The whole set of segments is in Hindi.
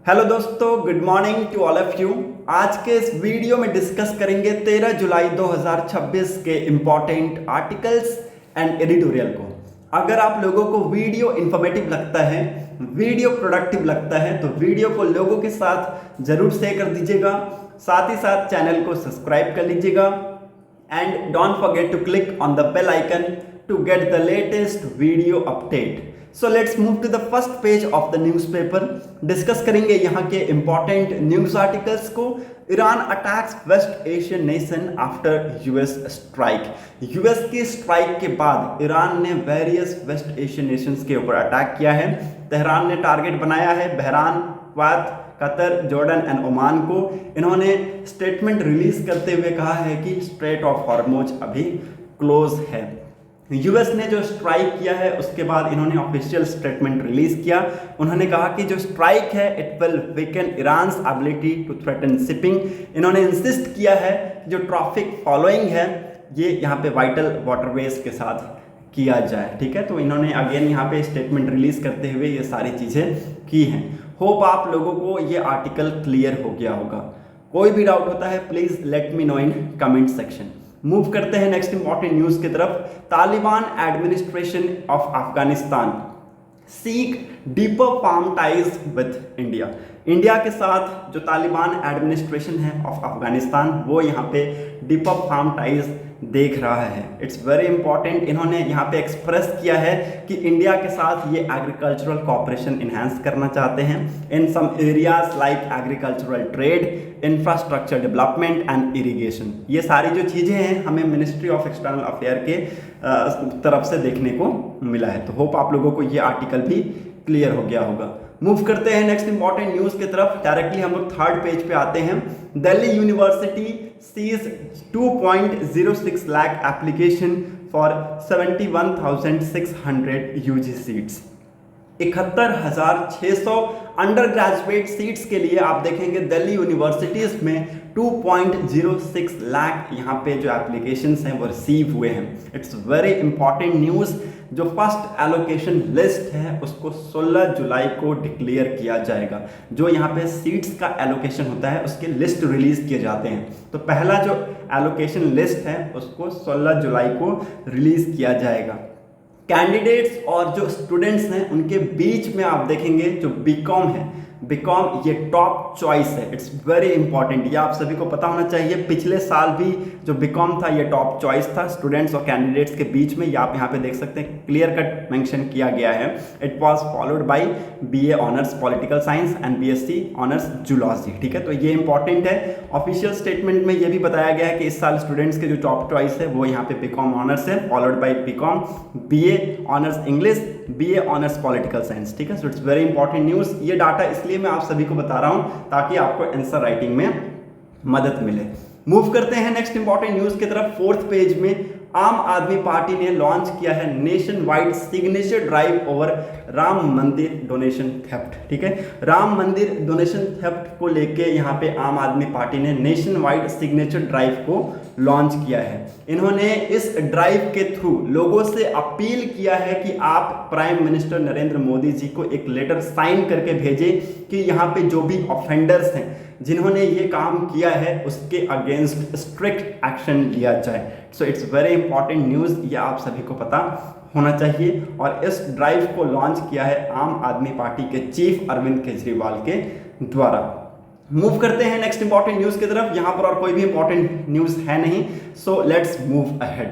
हेलो दोस्तों, good morning to all of you. आज के इस वीडियो में डिस्कस करेंगे 13 जुलाई 2026 के इम्पॉर्टेंट आर्टिकल्स एंड एडिटोरियल को। अगर आप लोगों को वीडियो इन्फॉर्मेटिव लगता है, वीडियो प्रोडक्टिव लगता है, तो वीडियो को लोगों के साथ जरूर शेयर कर दीजिएगा। साथ ही साथ चैनल को सब्सक्राइब कर लीजिएगा and don't forget to click on the bell icon to get the latest video update. So let's move to the first page of the newspaper. Discuss करेंगे यहाँ के इंपॉर्टेंट न्यूज आर्टिकल्स को। Iran attacks west Asian nation after US strike. US की स्ट्राइक के बाद ईरान ने वेरियस वेस्ट एशियन नेशंस के ऊपर अटैक किया है। तेहरान ने टारगेट बनाया है Bahrain, Kuwait, Qatar, Jordan and Oman को। इन्होंने स्टेटमेंट रिलीज करते हुए कहा है कि स्ट्रेट ऑफ हॉर्मुज अभी क्लोज है। यूएस ने जो स्ट्राइक किया है उसके बाद इन्होंने ऑफिशियल स्टेटमेंट रिलीज किया। उन्होंने कहा कि जो स्ट्राइक है it will weaken Iran's ability to threaten shipping. इन्होंने इंसिस्ट किया है कि जो ट्रैफिक फॉलोइंग है ये यहाँ पे वाइटल वाटरवेज के साथ किया जाए। ठीक है, तो इन्होंने अगेन यहाँ पे स्टेटमेंट रिलीज करते हुए ये सारी चीज़ें की हैं। होप आप लोगों को ये आर्टिकल क्लियर हो गया होगा। कोई भी डाउट होता है please let me know in comment section. Move करते हैं नेक्स्ट इंपॉर्टेंट न्यूज की तरफ। Taliban administration of Afghanistan seek deeper form ties with India. India के साथ जो तालिबान एडमिनिस्ट्रेशन है ऑफ अफगानिस्तान वो यहाँ पे डीपर फार्म टाइज देख रहा है। It's very important. इन्होंने यहाँ पे एक्सप्रेस किया है कि इंडिया के साथ ये एग्रीकल्चरल कोऑपरेशन इन्हांस करना चाहते हैं in some areas like agricultural trade, infrastructure development and irrigation. ये सारी जो चीज़ें हैं हमें मिनिस्ट्री ऑफ एक्सटर्नल अफेयर के तरफ से देखने को मिला है। तो होप आप लोगों को ये आर्टिकल भी क्लियर हो गया होगा। मूव करते हैं नेक्स्ट इंपॉर्टेंट न्यूज़ की तरफ। डायरेक्टली हम लोग थर्ड पेज पे आते हैं। Delhi university sees 2.06 lakh application for 71,600 UG seats. 71,600 undergraduate seats के लिए आप देखेंगे दिल्ली यूनिवर्सिटीज़ में 2.06 लाख यहाँ पे जो एप्लीकेशंस हैं वो रिसीव हुए हैं। It's very important news. जो फर्स्ट एलोकेशन लिस्ट है उसको 16 जुलाई को डिक्लेयर किया जाएगा। जो यहाँ पे सीट्स का एलोकेशन होता है उसके लिस्ट रिलीज किए जाते हैं। तो पहला जो एलोकेशन लिस्ट है उसको 16 जुलाई को रिलीज किया जाएगा। कैंडिडेट्स और जो स्टूडेंट्स हैं उनके बीच में आप देखेंगे जो बीकॉम है, बीकॉम ये टॉप चॉइस है। इट्स वेरी इंपॉर्टेंट, ये आप सभी को पता होना चाहिए। पिछले साल भी जो बीकॉम था ये टॉप चॉइस था स्टूडेंट्स और कैंडिडेट्स के बीच में। ये आप यहाँ पे देख सकते हैं क्लियर कट मेंशन किया गया है। It was followed by BA honours political science and BSc honours zoology. ठीक है, तो ये इंपॉर्टेंट है। ऑफिशियल स्टेटमेंट में ये भी बताया गया है कि इस साल स्टूडेंट्स के जो टॉप चॉइस है वो यहाँ पे बीकॉम ऑनर्स है, followed by B Com, BA honours English, BA honours political science. ठीक है, so it's very important news. ये डाटा इसलिए मैं आप सभी को बता रहा हूं ताकि आपको आंसर राइटिंग में मदद मिले। मूव करते हैं नेक्स्ट इंपॉर्टेंट न्यूज़ की तरफ। फोर्थ पेज में आम आदमी पार्टी ने लॉन्च किया है nation wide signature drive over Ram मंदिर डोनेशन थेफ्ट। ठीक है, राम मंदिर डोनेशन थेफ्ट को लेके यहाँ पे आम आदमी पार्टी ने नेशन वाइड सिग्नेचर ड्राइव को लॉन्च किया है। इन्होंने इस ड्राइव के थ्रू लोगों से अपील किया है कि आप प्राइम मिनिस्टर नरेंद्र मोदी जी को एक लेटर साइन करके भेजें कि यहाँ पे जो भी ऑफेंडर्स हैं जिन्होंने ये काम किया है उसके अगेंस्ट स्ट्रिक्ट एक्शन लिया जाए। सो इट्स वेरी इंपॉर्टेंट न्यूज़, ये आप सभी को पता होना चाहिए। और इस ड्राइव को लॉन्च किया है आम आदमी पार्टी के चीफ अरविंद केजरीवाल के द्वारा। मूव करते हैं नेक्स्ट इंपॉर्टेंट न्यूज़ की तरफ। यहाँ पर और कोई भी इंपॉर्टेंट न्यूज़ है नहीं, so let's move ahead.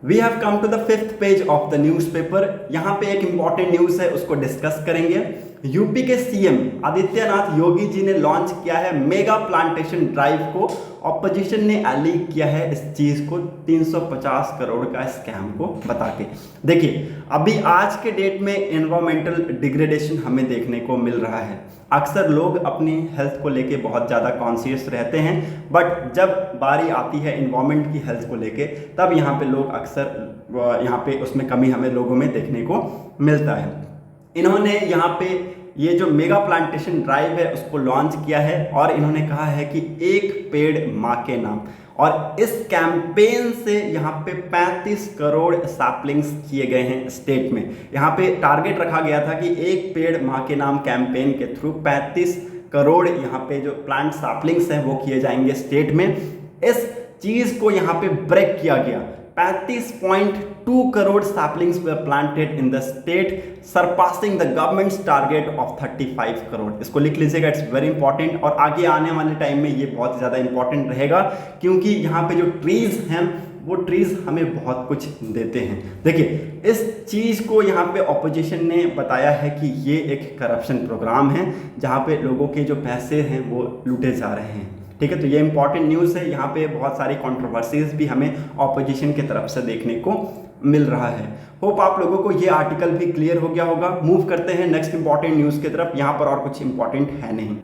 We have come to the fifth page of the newspaper. यहाँ पे एक इंपॉर्टेंट न्यूज़ है उसको डिस्कस करेंगे। यूपी के सीएम आदित्यनाथ योगी जी ने लॉन्च किया है मेगा प्लांटेशन ड्राइव को। ऑपोजिशन ने लीक किया है इस चीज़ को 350 करोड़ का स्कैम को बता के। देखिए अभी आज के डेट में एनवायरमेंटल डिग्रेडेशन हमें देखने को मिल रहा है। अक्सर लोग अपनी हेल्थ को लेके बहुत ज़्यादा कॉन्शियस रहते हैं, बट जब बारी आती है इन्वायरमेंट की हेल्थ को लेके तब यहाँ पे लोग अक्सर यहाँ पे उसमें कमी हमें लोगों में देखने को मिलता है। इन्होंने यहाँ पे ये जो मेगा प्लांटेशन ड्राइव है उसको लॉन्च किया है और इन्होंने कहा है कि एक पेड़ माँ के नाम। और इस कैंपेन से यहाँ पे 35 करोड़ सैपलिंग्स किए गए हैं स्टेट में। यहाँ पे टारगेट रखा गया था कि एक पेड़ माँ के नाम कैंपेन के थ्रू 35 करोड़ यहाँ पे जो प्लांट सैपलिंग्स हैं वो किए जाएंगे स्टेट में। इस चीज को यहाँ पे ब्रेक किया गया। 35.2 crore saplings were planted in the state, surpassing the government's target of 35 crore. इसको लिख लीजिएगा, इट्स वेरी इंपॉर्टेंट। और आगे आने वाले टाइम में ये बहुत ज़्यादा इंपॉर्टेंट रहेगा, क्योंकि यहाँ पे जो ट्रीज हैं वो ट्रीज हमें बहुत कुछ देते हैं। देखिए, इस चीज़ को यहाँ पे ऑपोजिशन ने बताया है कि ये एक करप्शन प्रोग्राम है जहाँ पे लोगों के जो पैसे हैं वो लूटे जा रहे हैं। ठीक है, तो ये इंपॉर्टेंट न्यूज़ है। यहाँ पे बहुत सारी कंट्रोवर्सीज भी हमें ऑपोजिशन की तरफ से देखने को मिल रहा है। होप आप लोगों को ये आर्टिकल भी क्लियर हो गया होगा। मूव करते हैं नेक्स्ट इंपॉर्टेंट न्यूज़ की तरफ। यहाँ पर और कुछ इंपॉर्टेंट है नहीं।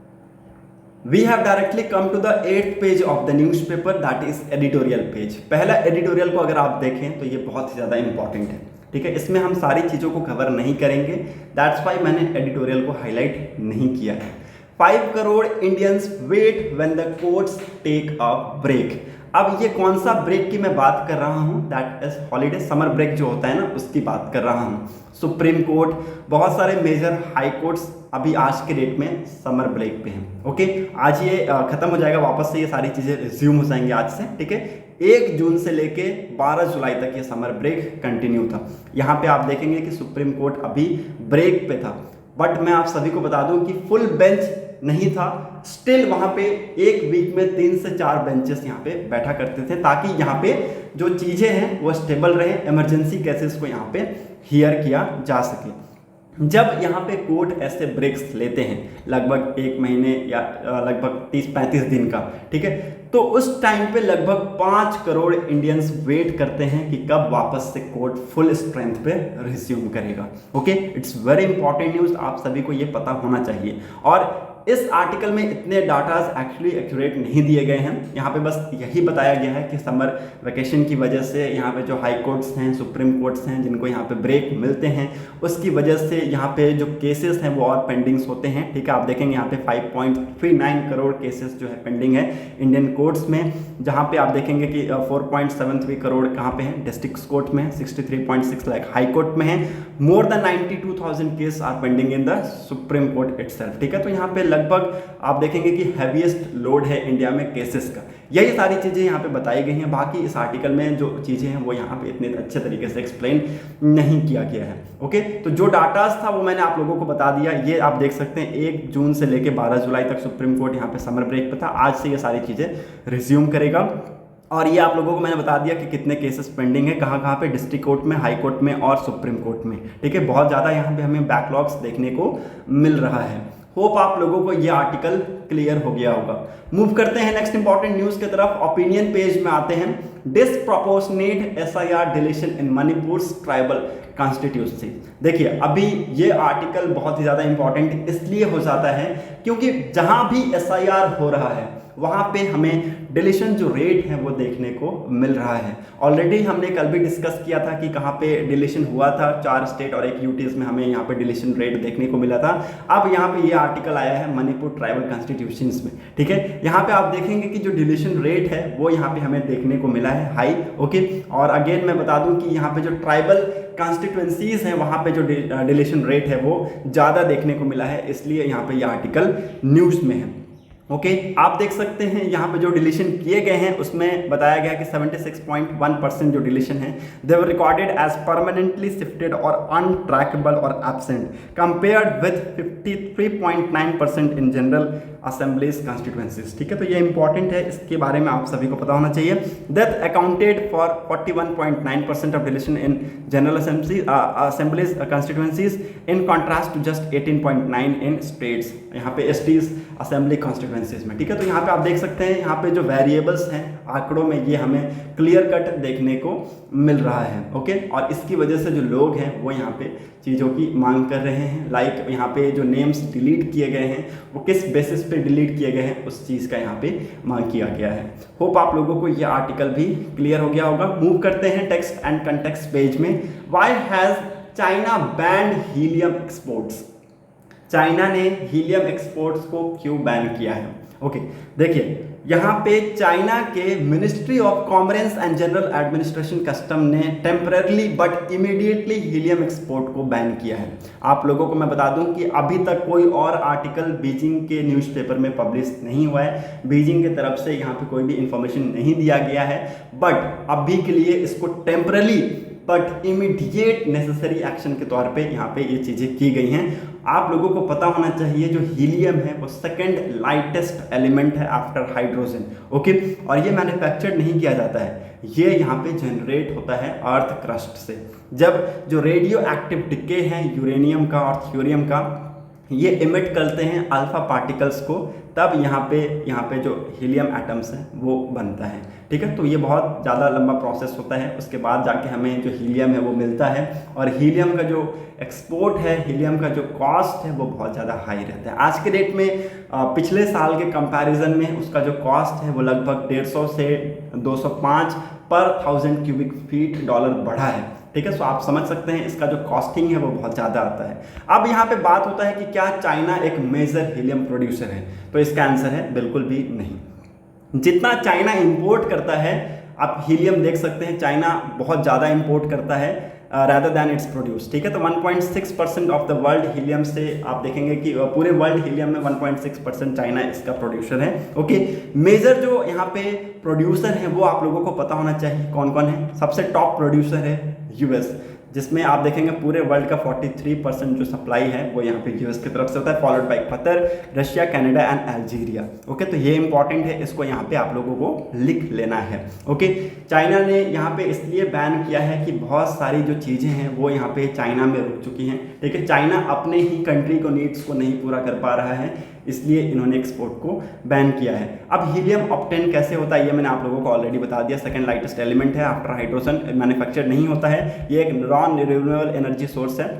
We have directly come to the 8th page of the newspaper, that is editorial page। पहला एडिटोरियल को अगर आप देखें तो ये बहुत ही ज़्यादा इंपॉर्टेंट है। ठीक है, इसमें हम सारी चीज़ों को कवर नहीं करेंगे, दैट्स वाई मैंने एडिटोरियल को हाईलाइट नहीं किया है। 5 crore Indians wait when the courts take a break. अब ये कौन सा ब्रेक की मैं बात कर रहा हूँ, that is holiday, summer break जो होता है ना, उसकी बात कर रहा हूँ। सुप्रीम कोर्ट, बहुत सारे मेजर हाई कोर्ट्स अभी आज के डेट में समर ब्रेक पे हैं। ओके, आज ये खत्म हो जाएगा, वापस से ये सारी चीज़ें रिज्यूम हो जाएंगी आज से। ठीक है, 1 जून से लेके 12 जुलाई तक ये समर ब्रेक कंटिन्यू था। यहाँ पे आप देखेंगे कि सुप्रीम कोर्ट अभी ब्रेक पे था, बट मैं आप सभी को बता दूं कि फुल बेंच नहीं था। स्टिल वहां पे एक वीक में 3 से 4 बेंचेस यहाँ पे बैठा करते थे, ताकि यहाँ पे जो चीज़ें हैं वो स्टेबल रहे, इमरजेंसी केसेस को यहाँ पे हियर किया जा सके। जब यहाँ पे कोर्ट ऐसे ब्रेक्स लेते हैं लगभग 1 महीने या लगभग 30-35 दिन का, ठीक है, तो उस टाइम पे लगभग 5 करोड़ इंडियंस वेट करते हैं कि कब वापस से कोर्ट फुल स्ट्रेंथ पे रिज्यूम करेगा। Okay, it's very important news, आप सभी को ये पता होना चाहिए। और इस आर्टिकल में इतने डाटाज एक्चुअली एक्यूरेट नहीं दिए गए हैं। यहाँ पे बस यही बताया गया है कि समर वेकेशन की वजह से यहाँ पे जो हाई कोर्ट्स हैं, सुप्रीम कोर्ट्स हैं, जिनको यहाँ पे ब्रेक मिलते हैं, उसकी वजह से यहाँ पे जो केसेस हैं वो और पेंडिंग्स होते हैं। ठीक है, आप देखेंगे यहाँ पे 5.39 करोड़ केसेस जो है पेंडिंग है इंडियन कोर्ट्स में, जहाँ पे आप देखेंगे कि 4.73 करोड़ कहाँ पे हैं, डिस्ट्रिक्ट कोर्ट में, 63.6 लाख हाई कोर्ट में है। More than 92,000 cases are pending in the supreme court itself. ठीक है, तो यहाँ पे लगभग आप देखेंगे कि हैवीएस्ट लोड है इंडिया में केसेस का। यही सारी चीज़ें यहाँ पे बताई गई हैं। बाकी इस आर्टिकल में जो चीज़ें हैं वो यहाँ पे इतने अच्छे तरीके से एक्सप्लेन नहीं किया गया है। ओके, तो जो डाटास था वो मैंने आप लोगों को बता दिया। ये आप देख सकते हैं 1 जून से लेके 12 जुलाई तक सुप्रीम कोर्ट यहाँ पे समर ब्रेक पे था। आज से ये सारी चीज़ें रिज्यूम करेगा। और ये आप लोगों को मैंने बता दिया कि कितने केसेस पेंडिंग है, कहाँ पे, डिस्ट्रिक्ट कोर्ट में, हाई कोर्ट में और सुप्रीम कोर्ट में। ठीक है, बहुत ज़्यादा यहाँ पे हमें बैकलॉग्स देखने को मिल रहा है। होप आप लोगों को ये आर्टिकल क्लियर हो गया होगा। मूव करते हैं नेक्स्ट इंपॉर्टेंट न्यूज़ की तरफ। ओपिनियन पेज में आते हैं। डिसप्रोपोर्शनेट SIR डिलीशन इन मणिपुर ट्राइबल कॉन्स्टिट्यूंसी। देखिए, अभी ये आर्टिकल बहुत ही ज़्यादा इंपॉर्टेंट इसलिए हो जाता है क्योंकि जहाँ भी SIR हो रहा है वहाँ पे हमें डिलीशन जो रेट है वो देखने को मिल रहा है। ऑलरेडी हमने कल भी डिस्कस किया था कि कहाँ पे डिलीशन हुआ था, 4 स्टेट और 1 यूटीज में हमें यहाँ पे डिलीशन रेट देखने को मिला था। अब यहाँ पे ये आर्टिकल आया है मणिपुर ट्राइबल कॉन्स्टिट्यूशंस में। ठीक है, यहाँ पे आप देखेंगे कि जो डिलीशन रेट है वो यहाँ पे हमें देखने को मिला है हाई। ओके, और अगेन मैं बता दूं कि यहाँ पे जो ट्राइबल कॉन्स्टिट्यूंसीज हैं वहाँ पे जो डिलीशन रेट है वो ज़्यादा देखने को मिला है, इसलिए यहाँ पे ये आर्टिकल न्यूज़ में है। ओके, आप देख सकते हैं यहाँ पे जो डिलीशन किए गए हैं उसमें बताया गया कि 76.1% जो डिलीशन है they were recorded as permanently shifted और अनट्रैकेबल और absent compared with 53.9% in general assemblies constituencies. ठीक है, तो ये इंपॉर्टेंट है, इसके बारे में आप सभी को पता होना चाहिए। That accounted for 41.9% of deletion in general assemblies constituencies in contrast to just 18.9 in states, यहाँ पे एसटीज असेंबली कॉन्स्टिट्यूएंसीज में। ठीक है, तो यहाँ पे आप देख सकते हैं यहाँ पे जो वेरिएबल्स हैं आंकड़ों में ये हमें क्लियर कट देखने को मिल रहा है। ओके, और इसकी वजह से जो लोग हैं वो यहाँ पे चीज़ों की मांग कर रहे हैं। लाइक यहाँ पे जो नेम्स डिलीट किए गए हैं वो किस बेसिस पे डिलीट किए गए हैं उस चीज़ का यहाँ पे मांग किया गया है। होप आप लोगों को ये आर्टिकल भी क्लियर हो गया होगा। मूव करते हैं टेक्स्ट एंड कंटेक्स्ट पेज में। Why has China band helium exports. China ने हीलियम एक्सपोर्ट्स को क्यों बैन किया है? ओके, देखिए यहाँ पे चाइना के ministry of commerce and general administration custom ने temporarily but immediately helium export को बैन किया है। आप लोगों को मैं बता दूं कि अभी तक कोई और आर्टिकल बीजिंग के न्यूज़पेपर में पब्लिश नहीं हुआ है, बीजिंग की तरफ से यहाँ पे कोई भी इंफॉर्मेशन नहीं दिया गया है, बट अभी के लिए इसको temporarily but immediate necessary action के तौर पे यहाँ पे ये चीज़ें की गई हैं। आप लोगों को पता होना चाहिए जो हीलियम है वो सेकंड लाइटेस्ट एलिमेंट है आफ्टर हाइड्रोजन, ओके, और ये मैन्युफैक्चर्ड नहीं किया जाता है, ये यहाँ पे जनरेट होता है अर्थ क्रस्ट से। जब जो रेडियो एक्टिव डिके हैं यूरेनियम का और थ्योरियम का, ये इमिट करते हैं अल्फा पार्टिकल्स को, तब यहाँ पे जो हीलियम एटम्स हैं वो बनता है, ठीक है। तो ये बहुत ज़्यादा लंबा प्रोसेस होता है, उसके बाद जाके हमें जो हीलियम है वो मिलता है, और हीलियम का जो एक्सपोर्ट है, हीलियम का जो कॉस्ट है वो बहुत ज़्यादा हाई रहता है। आज के डेट में पिछले साल के कंपैरिजन में उसका जो कॉस्ट है वो लगभग 150 से 205 पर 1000 क्यूबिक फीट डॉलर बढ़ा है, ठीक है। सो आप समझ सकते हैं इसका जो कॉस्टिंग है वो बहुत ज़्यादा आता है। अब यहाँ पे बात होता है कि क्या चाइना एक मेजर हीलियम प्रोड्यूसर है? तो इसका आंसर है बिल्कुल भी नहीं। जितना चाइना इंपोर्ट करता है, आप हीलियम देख सकते हैं चाइना बहुत ज़्यादा इंपोर्ट करता है rather than इट्स प्रोड्यूस, ठीक है। तो 1.6% ऑफ द वर्ल्ड हीलियम से आप देखेंगे कि पूरे वर्ल्ड हीलियम में 1.6% चाइना इसका प्रोड्यूसर है, ओके। मेजर जो यहाँ पे प्रोड्यूसर है वो आप लोगों को पता होना चाहिए कौन कौन है। सबसे टॉप प्रोड्यूसर है यूएस, जिसमें आप देखेंगे पूरे वर्ल्ड का 43% जो सप्लाई है वो यहाँ पे यूएस की तरफ से होता है, followed by Qatar, Russia, Canada and Algeria, okay. तो ये इंपॉर्टेंट है, इसको यहाँ पे आप लोगों को लिख लेना है, ओके। चाइना ने यहाँ पे इसलिए बैन किया है कि बहुत सारी जो चीज़ें हैं वो यहाँ पे चाइना में रुक चुकी हैं, ठीक है। चाइना अपने ही कंट्री को नीड्स को नहीं पूरा कर पा रहा है, इसलिए इन्होंने एक्सपोर्ट को बैन किया है। अब हीलियम ऑब्टेन कैसे होता है ये मैंने आप लोगों को ऑलरेडी बता दिया। सेकंड लाइटेस्ट एलिमेंट है आफ्टर हाइड्रोजन, मैन्युफैक्चर नहीं होता है, ये एक नॉन रिन्यूएबल एनर्जी सोर्स है,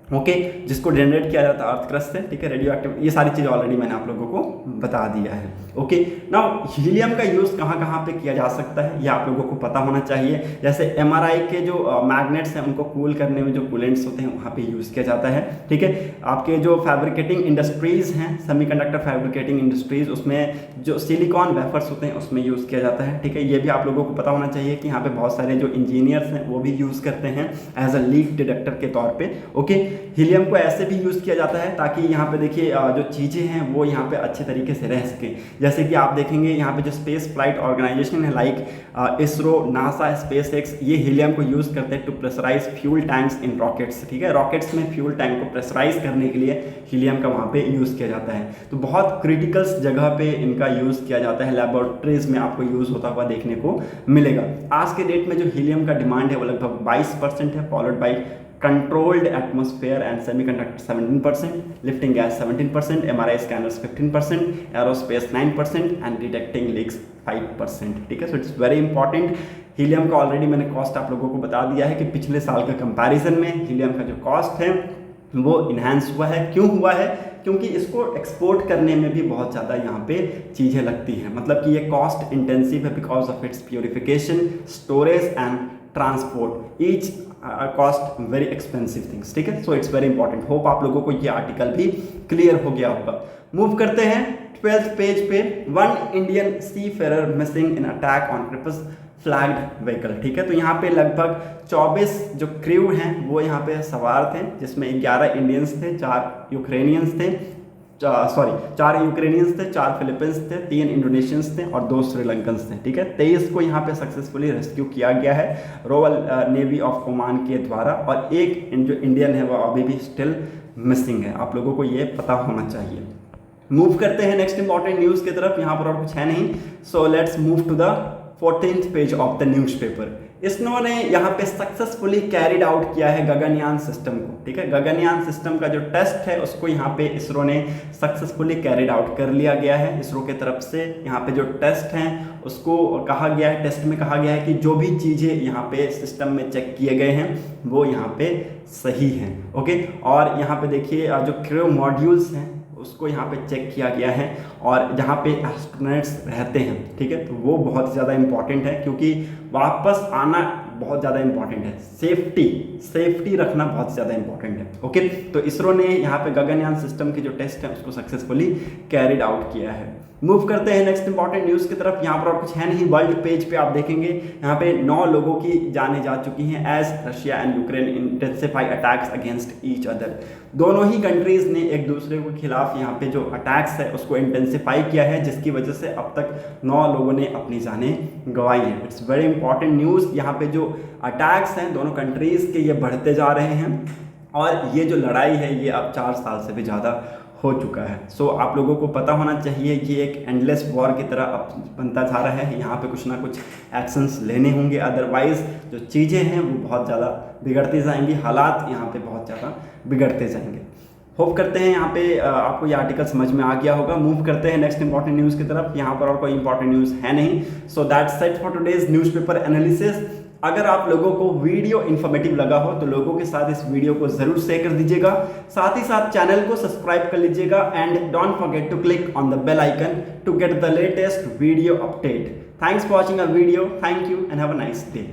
ओके, जिसको जनरेट किया जाता है अर्थ क्रस्ट से, ठीक है। रेडियो एक्टिव, ये सारी चीज़ें ऑलरेडी मैंने आप लोगों को बता दिया है, ओके। नाउ हीलियम का यूज़ कहाँ कहाँ पे किया जा सकता है ये आप लोगों को पता होना चाहिए। जैसे एमआरआई के जो मैग्नेट्स हैं उनको कूल करने में जो कूलेंट्स होते हैं वहाँ पे यूज़ किया जाता है, ठीक है। आपके जो फैब्रिकेटिंग इंडस्ट्रीज़ हैं, सेमीकंडक्टर फैब्रिकेटिंग इंडस्ट्रीज़, उसमें जो सिलिकॉन वेफर्स होते हैं उसमें यूज़ किया जाता है, ठीक है। ये भी आप लोगों को पता होना चाहिए कि यहाँ पे बहुत सारे जो इंजीनियर्स हैं वो भी यूज़ करते हैं एज अ लीक डिटेक्टर के तौर पर, ओके। हीलियम को ऐसे भी यूज़ किया जाता है ताकि यहाँ पे देखिए जो चीज़ें हैं वो यहाँ पे अच्छे तरीके से रह सकें। जैसे कि आप देखेंगे यहाँ पे जो स्पेस फ्लाइट ऑर्गेनाइजेशन है like ISRO, NASA, space X, ये हीलियम को यूज़ करते हैं to pressurise fuel tanks in rockets, ठीक है। रॉकेट्स में फ्यूल टैंक को प्रेशराइज करने के लिए हीलियम का वहाँ पे यूज़ किया जाता है। तो बहुत क्रिटिकल्स जगह पे इनका यूज़ किया जाता है, लैबोरेटरीज में आपको यूज़ होता हुआ देखने को मिलेगा। आज के डेट में जो हीलियम का डिमांड है वो लगभग 22% है, followed by controlled atmosphere and semiconductor 17%, lifting gas 17%, MRI scanners 15%, aerospace 9% and detecting leaks 5%, ठीक है। So it's very important. Helium का ऑलरेडी मैंने कॉस्ट आप लोगों को बता दिया है कि पिछले साल के कंपैरिजन में हीलियम का जो कॉस्ट है वो इन्हांस हुआ है। क्यों हुआ है? क्योंकि इसको एक्सपोर्ट करने में भी बहुत ज़्यादा यहाँ पे चीज़ें लगती हैं, मतलब कि ये कॉस्ट इंटेंसिव है because of its purification, storage and transport, each cost very expensive things, ठीक है। So it's very important. Hope आप लोगों को ये आर्टिकल भी क्लियर हो गया होगा। मूव करते हैं 12th पेज पे। 1 Indian seafarer missing in attack on क्रिप्स फ्लैग्ड व्हीकल, ठीक है। तो यहाँ पे लगभग 24 जो क्रू हैं वो यहाँ पे सवार थे, जिसमें 11 इंडियंस थे, 4 यूक्रेनियंस थे, 4 यूक्रेनियंस थे, 4 फिलीपींस थे, 3 इंडोनेशियंस थे और 2 श्रीलंकन्स थे, ठीक है। 23 को यहाँ पे सक्सेसफुली रेस्क्यू किया गया है रॉयल नेवी ऑफ ओमान के द्वारा, और एक जो इंडियन है वो अभी भी स्टिल मिसिंग है। आप लोगों को ये पता होना चाहिए। मूव करते हैं नेक्स्ट इंपॉर्टेंट न्यूज़ की तरफ। यहाँ पर और कुछ है नहीं, so let's move to the 14th page of the newspaper. ISRO ने यहाँ पे सक्सेसफुली कैरिड आउट किया है गगनयान सिस्टम को, ठीक है। गगनयान सिस्टम का जो टेस्ट है उसको यहाँ पे इसरो ने सक्सेसफुली कैरिड आउट कर लिया गया है। इसरो के तरफ से यहाँ पे जो टेस्ट हैं उसको कहा गया है, टेस्ट में कहा गया है कि जो भी चीज़ें यहाँ पे सिस्टम में चेक किए गए हैं वो यहाँ पे सही हैं, ओके। और यहाँ पे देखिए जो क्रू मॉड्यूल्स हैं उसको यहाँ पे चेक किया गया है, और जहाँ पे एस्ट्रोनॉट्स रहते हैं, ठीक है, तो वो बहुत ज़्यादा इंपॉर्टेंट है क्योंकि वापस आना बहुत ज़्यादा इंपॉर्टेंट है। सेफ्टी रखना बहुत ज़्यादा इंपॉर्टेंट है। ओके, तो इसरो ने यहाँ पे गगनयान सिस्टम के जो टेस्ट है उसको सक्सेसफुली कैरिड आउट किया है। मूव करते हैं नेक्स्ट इंपॉर्टेंट न्यूज़ की तरफ। यहाँ पर और कुछ है नहीं, वर्ल्ड पेज पे आप देखेंगे यहाँ पे 9 लोगों की जानें जा चुकी हैं as Russia and Ukraine intensify attacks against each other. दोनों ही कंट्रीज ने एक दूसरे के खिलाफ यहाँ पे जो अटैक्स है उसको इंटेंसिफाई किया है, जिसकी वजह से अब तक 9 लोगों ने अपनी जानें गंवाई हैं। It's very important news. यहाँ पे जो अटैक्स हैं दोनों कंट्रीज के ये बढ़ते जा रहे हैं और ये जो लड़ाई है ये अब 4 साल से भी ज़्यादा हो चुका है। सो आप लोगों को पता होना चाहिए कि एक एंडलेस वॉर की तरह अब बनता जा रहा है। यहाँ पे कुछ ना कुछ एक्शंस लेने होंगे, अदरवाइज जो चीज़ें हैं वो बहुत ज़्यादा बिगड़ती जाएंगी, हालात यहाँ पे बहुत ज़्यादा बिगड़ते जाएंगे। होप करते हैं यहाँ पे आपको ये आर्टिकल समझ में आ गया होगा। मूव करते हैं नेक्स्ट इंपॉर्टेंट न्यूज़ की तरफ। यहाँ पर और कोई इंपॉर्टेंट न्यूज़ है नहीं। So that's it for today's newspaper analysis. अगर आप लोगों को वीडियो इन्फॉर्मेटिव लगा हो तो लोगों के साथ इस वीडियो को जरूर शेयर कर दीजिएगा, साथ ही साथ चैनल को सब्सक्राइब कर लीजिएगा and don't forget to click on the bell icon to get the latest video update. Thanks for watching a video. Thank you and have a nice day.